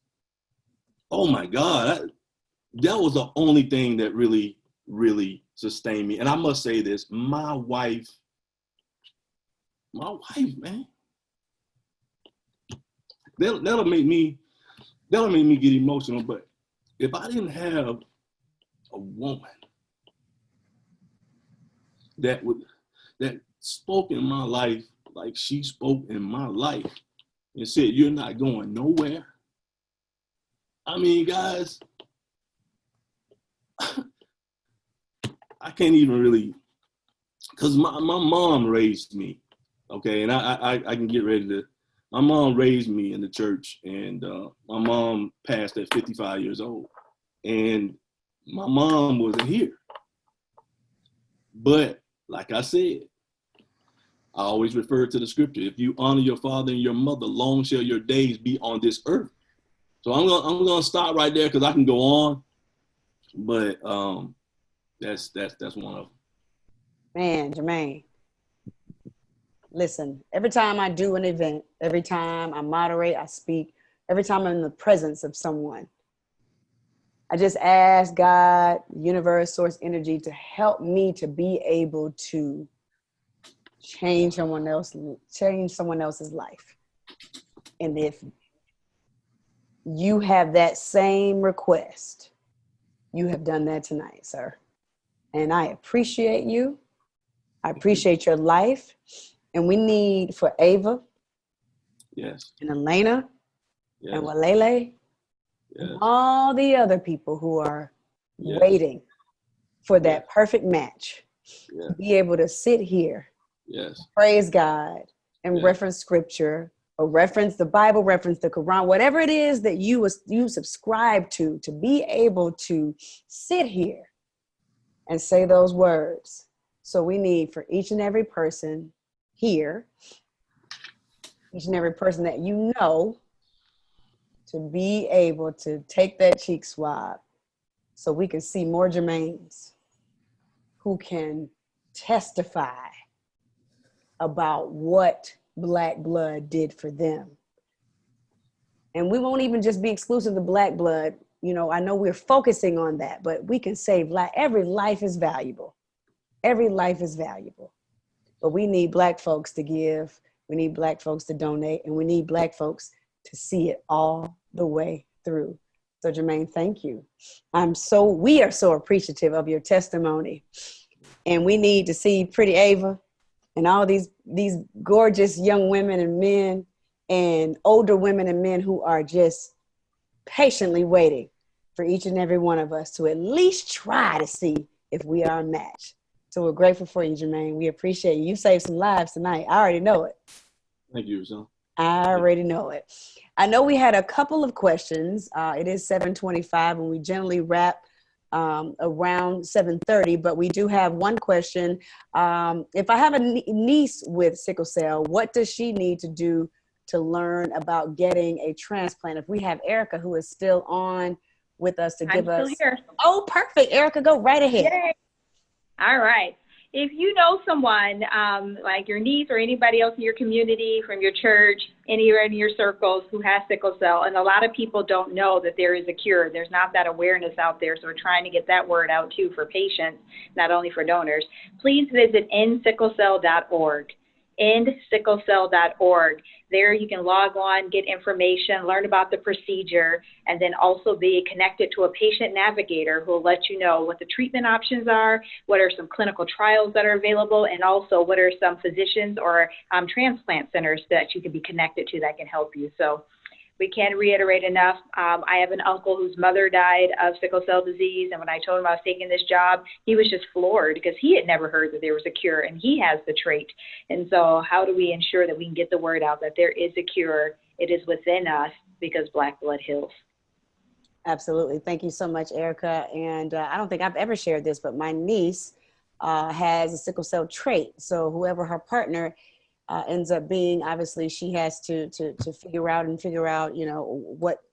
oh my God, that was the only thing that really, really sustained me. And I must say this, my wife, man, that'll make me get emotional. But if I didn't have a woman that spoke in my life like she spoke in my life and said, you're not going nowhere. I mean, guys, I can't even really, because my mom raised me, okay? And I can get ready to, my mom raised me in the church, and my mom passed at 55 years old. And my mom wasn't here. But like I said, I always refer to the scripture. If you honor your father and your mother, long shall your days be on this earth. So I'm gonna stop right there because I can go on, but that's one of them. Man, Jermaine, listen, every time I do an event, every time I moderate, I speak, every time I'm in the presence of someone, I just ask God, universe, source energy to help me to be able to change someone else's life. And if you have that same request, you have done that tonight, sir. And I appreciate you. I appreciate your life. And we need for Ava, yes, and Elena, yes, and Walele, yes, and all the other people who are yes, waiting for that yes, perfect match, yes, to be able to sit here, yes, praise God, and yes, reference scripture, or reference the Bible, reference the Quran, whatever it is that you subscribe to be able to sit here and say those words. So we need for each and every person here, each and every person that you know, to be able to take that cheek swab so we can see more Jermaines who can testify about what Black blood did for them. And we won't even just be exclusive to Black blood. You know, I know we're focusing on that, but we can save life. Every life is valuable. Every life is valuable. But we need Black folks to give. We need Black folks to donate. And we need Black folks to see it all the way through. So Jermaine, thank you. We are so appreciative of your testimony. And we need to see Pretty Ava and all these gorgeous young women and men and older women and men who are just patiently waiting for each and every one of us to at least try to see if we are a match. So we're grateful for you, Jermaine. We appreciate you. You saved some lives tonight. I already know it. Thank you, Sean. I already know it. I know we had a couple of questions. It is 7:25 and we generally wrap around 7:30, but we do have one question. If I have a niece with sickle cell, what does she need to do to learn about getting a transplant? If we have Erica, who is still on with us to give us. Here. Oh, perfect. Erica, go right ahead. Yay. All right. If you know someone like your niece or anybody else in your community, from your church, anywhere in your circles who has sickle cell, and a lot of people don't know that there is a cure. There's not that awareness out there. So we're trying to get that word out too for patients, not only for donors. Please visit endsicklecell.org. endsicklecell.org. There you can log on, get information, learn about the procedure, and then also be connected to a patient navigator who will let you know what the treatment options are, what are some clinical trials that are available, and also what are some physicians or transplant centers that you can be connected to that can help you. So we can't reiterate enough. I have an uncle whose mother died of sickle cell disease, and when I told him I was taking this job, he was just floored because he had never heard that there was a cure, and he has the trait. And so how do we ensure that we can get the word out that there is a cure? It is within us because Black blood heals. Absolutely. Thank you so much, Erica. And I don't think I've ever shared this, but my niece has a sickle cell trait. So whoever her partner ends up being, obviously she has to figure out, you know, what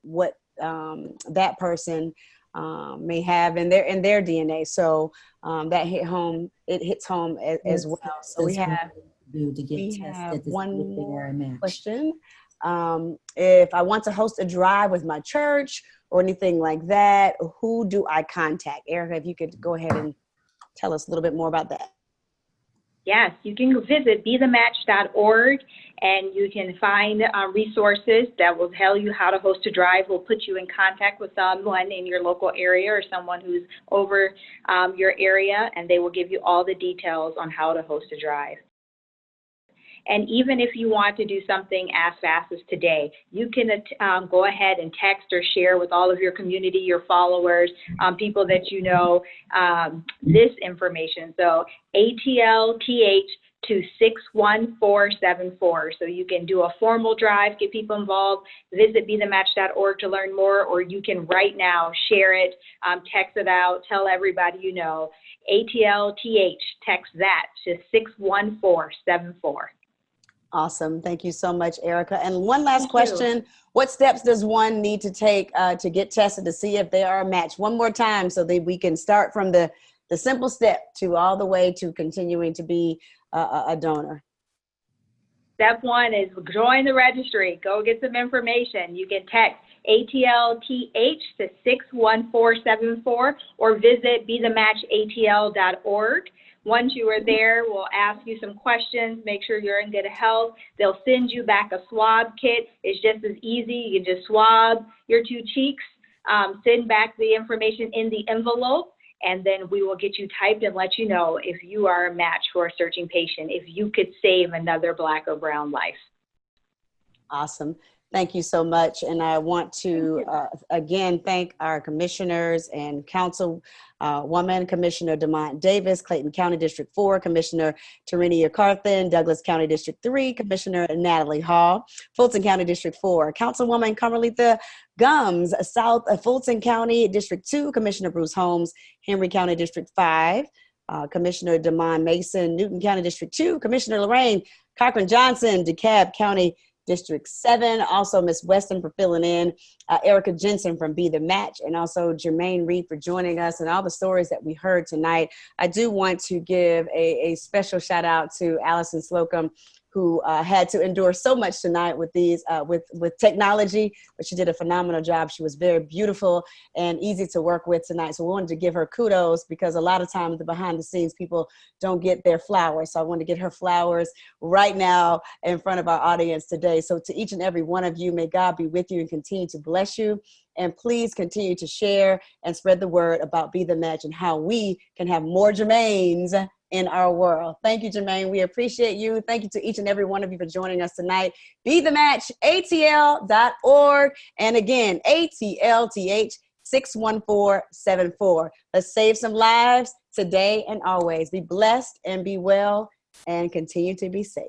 that person may have in their DNA. So that hits home as well. So we have one more question. If I want to host a drive with my church or anything like that, who do I contact? Erica, if you could go ahead and tell us a little bit more about that. Yes, you can visit bethematch.org and you can find resources that will tell you how to host a drive. We'll put you in contact with someone in your local area or someone who's over your area, and they will give you all the details on how to host a drive. And even if you want to do something as fast as today, you can go ahead and text or share with all of your community, your followers, people that you know, this information. So ATLTH to 61474. So you can do a formal drive, get people involved, visit bethematch.org to learn more, or you can right now share it, text it out, tell everybody you know. ATLTH, text that to 61474. Awesome. Thank you so much, Erica. And one last question. What steps does one need to take to get tested to see if they are a match? One more time so that we can start from the simple step to all the way to continuing to be a donor. Step one is join the registry. Go get some information. You can text ATLTH to 61474 or visit bethematchatl.org. Once you are there, we'll ask you some questions, make sure you're in good health. They'll send you back a swab kit. It's just as easy. You can just swab your 2 cheeks, send back the information in the envelope, and then we will get you typed and let you know if you are a match for a searching patient, if you could save another Black or brown life. Awesome. Thank you so much. And I want to, again, thank our commissioners and councilwoman, Commissioner DeMont Davis, Clayton County District 4, Commissioner Tarenia Carthen, Douglas County District 3, Commissioner Natalie Hall, Fulton County District 4, Councilwoman Carmelita Gums, South Fulton County District 2, Commissioner Bruce Holmes, Henry County District 5, Commissioner DeMond Mason, Newton County District 2, Commissioner Lorraine Cochran-Johnson, DeKalb County District 7, also Ms. Weston for filling in, Erica Jensen from Be The Match, and also Jermaine Reed for joining us and all the stories that we heard tonight. I do want to give a special shout out to Allison Slocum who had to endure so much tonight with these with technology, but she did a phenomenal job. She was very beautiful and easy to work with tonight. So we wanted to give her kudos, because a lot of times the behind the scenes people don't get their flowers. So I wanted to get her flowers right now in front of our audience today. So to each and every one of you, may God be with you and continue to bless you. And please continue to share and spread the word about Be The Match and how we can have more Jermaines in our world. Thank you, Jermaine. We appreciate you. Thank you to each and every one of you for joining us tonight. Be The Match, ATL.org. And again, ATLTH 61474. Let's save some lives today and always. Be blessed and be well and continue to be safe.